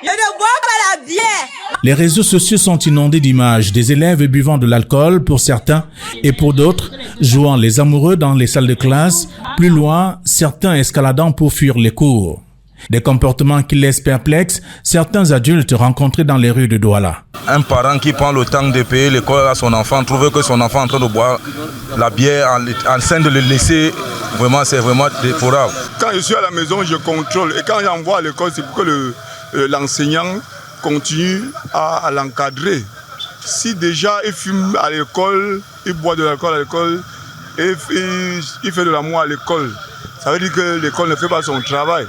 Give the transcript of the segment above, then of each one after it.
Je ne bois pas la bière. Les réseaux sociaux sont inondés d'images des élèves buvant de l'alcool pour certains et pour d'autres, jouant les amoureux dans les salles de classe. Plus loin, certains escaladant pour fuir les cours. Des comportements qui laissent perplexes certains adultes rencontrés dans les rues de Douala. Un parent qui prend le temps de payer l'école à son enfant trouve que son enfant est en train de boire la bière en train de le laisser. Vraiment, c'est vraiment déplorable. Quand je suis à la maison, je contrôle. Et quand j'envoie à l'école, c'est pour que l'enseignant continue à l'encadrer. Si déjà il fume à l'école, il boit de l'alcool à l'école, et il fait de l'amour à l'école, ça veut dire que l'école ne fait pas son travail.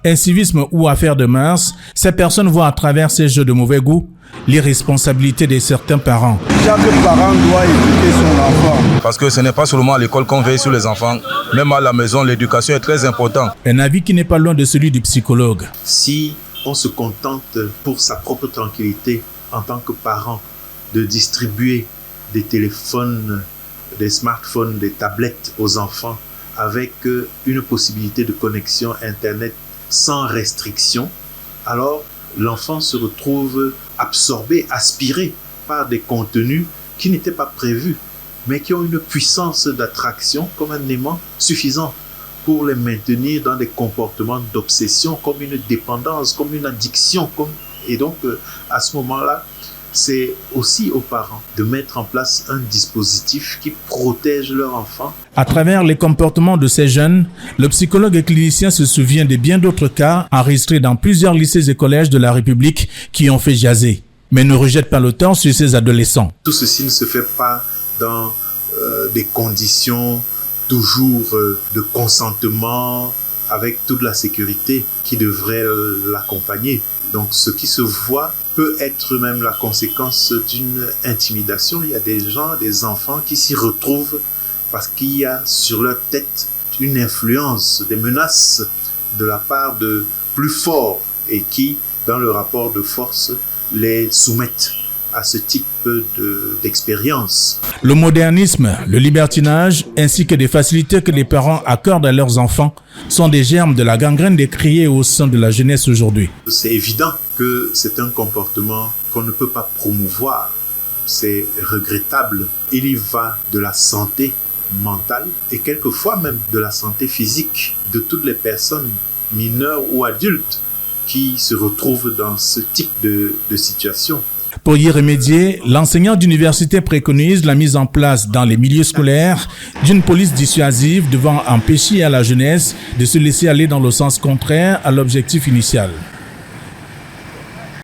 Incivisme ou affaire de mœurs, ces personnes voient à travers ces jeux de mauvais goût l'irresponsabilité de certains parents. Chaque parent doit éduquer son enfant. Parce que ce n'est pas seulement à l'école qu'on veille sur les enfants, même à la maison, l'éducation est très importante. Un avis qui n'est pas loin de celui du psychologue. Si on se contente pour sa propre tranquillité en tant que parent de distribuer des téléphones, des smartphones, des tablettes aux enfants avec une possibilité de connexion Internet sans restriction, alors l'enfant se retrouve absorbé, aspiré par des contenus qui n'étaient pas prévus, mais qui ont une puissance d'attraction comme un aimant suffisant pour les maintenir dans des comportements d'obsession, comme une dépendance, comme une addiction. Et donc, à ce moment-là, c'est aussi aux parents de mettre en place un dispositif qui protège leur enfant. À travers les comportements de ces jeunes, le psychologue et clinicien se souvient de bien d'autres cas enregistrés dans plusieurs lycées et collèges de la République qui ont fait jaser, mais ne rejette pas le temps sur ces adolescents. Tout ceci ne se fait pas dans des conditions toujours de consentement avec toute la sécurité qui devrait l'accompagner. Donc ce qui se voit peut être même la conséquence d'une intimidation. Il y a des gens, des enfants qui s'y retrouvent parce qu'il y a sur leur tête une influence, des menaces de la part de plus forts et qui, dans le rapport de force, les soumettent à ce type d'expérience. Le modernisme, le libertinage, ainsi que des facilités que les parents accordent à leurs enfants sont des germes de la gangrène décriée au sein de la jeunesse aujourd'hui. C'est évident que c'est un comportement qu'on ne peut pas promouvoir. C'est regrettable. Il y va de la santé mentale et quelquefois même de la santé physique de toutes les personnes mineures ou adultes qui se retrouvent dans ce type de situation. Pour y remédier, l'enseignant d'université préconise la mise en place dans les milieux scolaires d'une police dissuasive devant empêcher à la jeunesse de se laisser aller dans le sens contraire à l'objectif initial.